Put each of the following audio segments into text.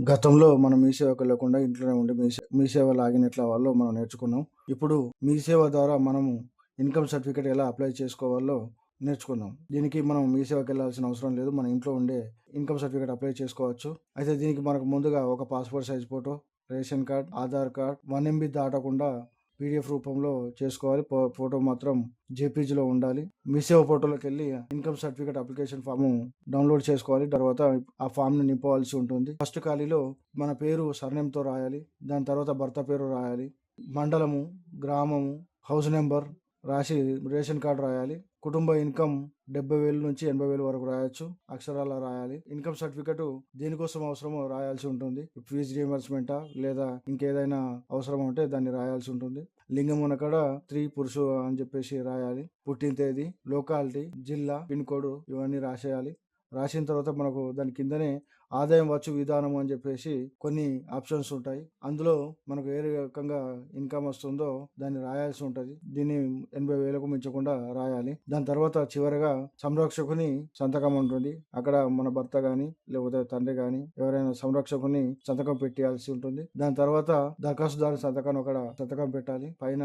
గతంలో మనం మీ సేవకెళ్ళకుండా ఇంట్లోనే ఉండి మీ సేవ లాగిన్ ఎట్లా అవ్వాలో మనం నేర్చుకున్నాం. ఇప్పుడు మీ సేవ ద్వారా మనము ఇన్‌కమ్ సర్టిఫికేట్ ఎలా అప్లై చేసుకోవాలో నేర్చుకుందాం. దీనికి మనం మీ సేవకెళ్ళాల్సిన అవసరం లేదు. మన ఇంట్లో ఉండే ఇన్‌కమ్ సర్టిఫికేట్ అప్లై చేసుకోవచ్చు. అయితే దీనికి మనకు ముందుగా ఒక passport size photo, ration card, Aadhaar card 1 MB దాటకుండా పీడీఎఫ్ రూపంలో చేసుకోవాలి. ఫోటో మాత్రం జేపీజీలో ఉండాలి. మీ సేవ పోర్టల్‌లోకెళ్ళి income certificate application form download చేసుకోవాలి. తర్వాత ఆ ఫామ్‌ని నింపవలసి ఉంటుంది. ఫస్ట్ ఖాళీలో మన పేరు, సర్‌నేమ్‌తో రాయాలి. దాని తర్వాత భర్త పేరు రాయాలి. మండలము, గ్రామము, హౌస్ నంబర్ రాసి రేషన్ కార్డ్ రాయాలి. కుటుంబ ఇన్‌కమ్ 70,000 నుంచి 80,000 వరకు రాయొచ్చు. అక్షరాలా రాయాలి. ఇన్‌కమ్ సర్టిఫికేట్ దేనికోసం అవసరమో రాయాల్సి ఉంటుంది. ఫీజ్ రీయింబర్స్‌మెంటా లేదా ఇంకేదైనా అవసరం ఉంటే దాన్ని రాయాల్సి ఉంటుంది. లింగం ఉన్నకాడ స్త్రీ, పురుషు అని చెప్పేసి రాయాలి. పుట్టిన తేదీ, లొకాలిటీ, జిల్లా, పిన్ కోడ్ ఇవన్నీ రాసేయాలి. రాసిన తర్వాత మనకు దాని కిందనే ఆదాయం వచ్చు విధానం అని చెప్పేసి కొన్ని ఆప్షన్స్ ఉంటాయి. అందులో మనకు ఏ రకంగా ఇన్‌కమ్ వస్తుందో దాన్ని రాయాల్సి ఉంటది. దీన్ని 80,000కు మించకుండా రాయాలి. దాని తర్వాత చివరగా సంరక్షకుని సంతకం ఉంటుంది. అక్కడ మన భర్త గాని లేకపోతే తండ్రి గాని ఎవరైనా సంరక్షకుని సంతకం పెట్టాల్సి ఉంటుంది. దాని తర్వాత దరఖాస్తుదారు సంతకం పెట్టాలి. పైన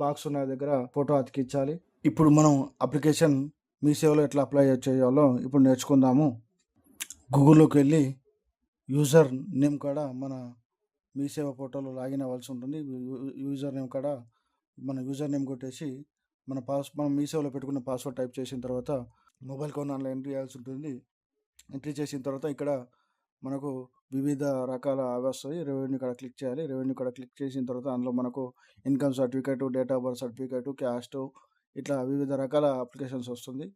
బాక్స్ ఉన్న దగ్గర ఫోటో అతికించాలి. ఇప్పుడు మనం అప్లికేషన్ మీ సేవలో ఎట్లా అప్లై చేయాలో ఇప్పుడు నేర్చుకుందాము. గూగుల్లోకి వెళ్ళి యూజర్ నేమ్ కాడ మన మీ సేవ పోర్టల్లో లాగిన్ అవ్వాల్సి ఉంటుంది. యూజర్ నేమ్ కాడ మన యూజర్ నేమ్ కొట్టేసి మనం మీ సేవలో పెట్టుకున్న పాస్వర్డ్ టైప్ చేసిన తర్వాత మొబైల్ కొన్నాళ్ళలో ఎంట్రీ చేయాల్సి ఉంటుంది. ఎంట్రీ చేసిన తర్వాత ఇక్కడ మనకు వివిధ రకాల అవి వస్తాయి. రెవెన్యూ కాడ క్లిక్ చేయాలి. రెవెన్యూ కాడ క్లిక్ చేసిన తర్వాత అందులో మనకు income certificate, date of birth certificate, caste ఇట్లా వివిధ రకాల అప్లికేషన్స్ వస్తుంది.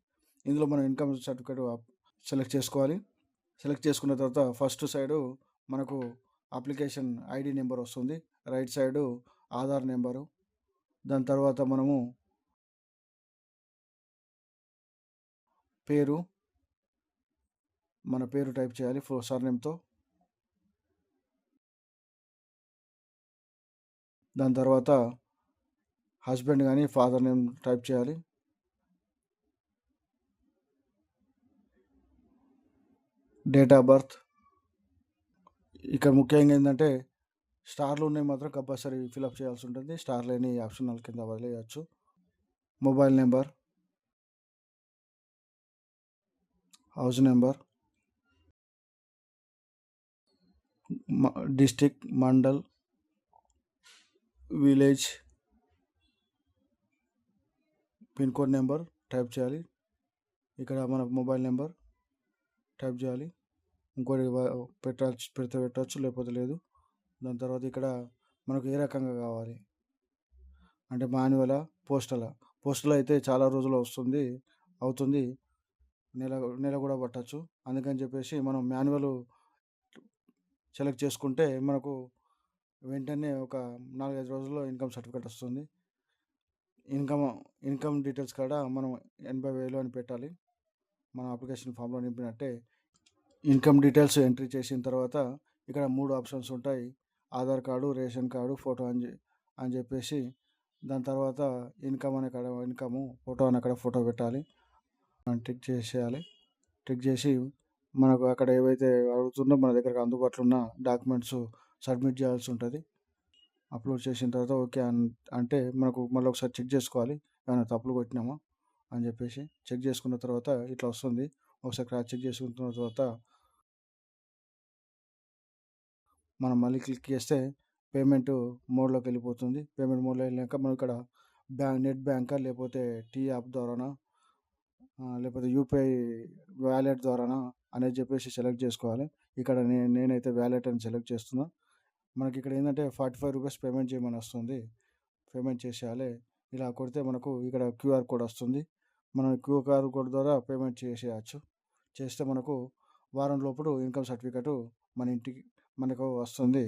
ఇందులో మనం ఇన్‌కమ్ సర్టిఫికేట్ సెలెక్ట్ చేసుకోవాలి. సెలెక్ట్ చేసుకున్న తర్వాత ఫస్ట్ సైడు మనకు అప్లికేషన్ ఐడి నెంబర్ వస్తుంది. Right side Aadhaar number. దాని తర్వాత మనము మన పేరు టైప్ చేయాలి సర్‌నేమ్‌తో. దాని తర్వాత హస్బెండ్ కానీ ఫాదర్ నేమ్ టైప్ చేయాలి. Date of birth. ఇక్కడ ముఖ్యంగా ఏంటంటే స్టార్లు ఉన్నాయి మాత్రం కంపల్సరీ ఫిలప్ చేయాల్సి ఉంటుంది. స్టార్ లేని ఆప్షనల్ కింద వదిలేయచ్చు. Mobile number, house number, district, mandal, village, pin code number type చేయాలి. ఇక్కడ మన మొబైల్ నెంబర్ టైప్ చేయాలి. ఇంకోటి పెట్టచ్చు లేకపోతే లేదు. దాని తర్వాత ఇక్కడ మనకు ఏ రకంగా కావాలి అంటే మాన్యువలా, పోస్టల్ అయితే చాలా రోజులు అవుతుంది. నెల కూడా పట్టచ్చు. అందుకని చెప్పేసి మనం మాన్యువల్ సెలెక్ట్ చేసుకుంటే మనకు వెంటనే ఒక 4-5 రోజుల్లో ఇన్‌కమ్ సర్టిఫికేట్ వస్తుంది. ఇన్‌కమ్ డీటెయిల్స్ కాడ మనం 80,000 అని పెట్టాలి. మన అప్లికేషన్ ఫామ్‌లో నింపినట్టే. ఇన్‌కమ్ డీటెయిల్స్ ఎంట్రీ చేసిన తర్వాత ఇక్కడ 3 ఆప్షన్స్ ఉంటాయి. Aadhaar card, ration card, photo అని చెప్పేసి దాని తర్వాత ఇన్‌కమ్ అనే కాడ ఫోటో అనే కాడ ఫోటో పెట్టాలి. టిక్ చేసేయాలి. టిక్ చేసి మనకు అక్కడ ఏవైతే అడుగుతుందో మన దగ్గరకు అందుబాటులో ఉన్న డాక్యుమెంట్స్ సబ్మిట్ చేయాల్సి ఉంటుంది. అప్లోడ్ చేసిన తర్వాత ఓకే అంటే మనకు మళ్ళీ ఒకసారి చెక్ చేసుకోవాలి. ఏమైనా తప్పులు కొట్టినామా అని చెప్పేసి. చెక్ చేసుకున్న తర్వాత ఇట్లా వస్తుంది. ఒకసారి క్రాస్ చెక్ చేసుకున్న తర్వాత మనం మళ్ళీ క్లిక్ చేస్తే పేమెంట్ మోడ్లోకి వెళ్ళిపోతుంది. పేమెంట్ మోడ్లో వెళ్ళాక మనం ఇక్కడ నెట్ బ్యాంకా లేకపోతే టీ యాప్ ద్వారానా లేకపోతే యూపీఐ వాలెట్ ద్వారానా అనేది చెప్పేసి సెలెక్ట్ చేసుకోవాలి. ఇక్కడ నేనైతే వాలెట్ అని సెలెక్ట్ చేస్తున్నా. మనకి ఇక్కడ ఏంటంటే ₹45 పేమెంట్ చేయమని వస్తుంది. పేమెంట్ చేసేయాలి. ఇలా కొడితే మనకు ఇక్కడ క్యూఆర్ కోడ్ వస్తుంది. మనం క్యూఆర్ కోడ్ ద్వారా పేమెంట్ చేసేయచ్చు. చేస్తే మనకు వారం లోపుడు ఇన్‌కమ్ సర్టిఫికేట్ మనకు వస్తుంది.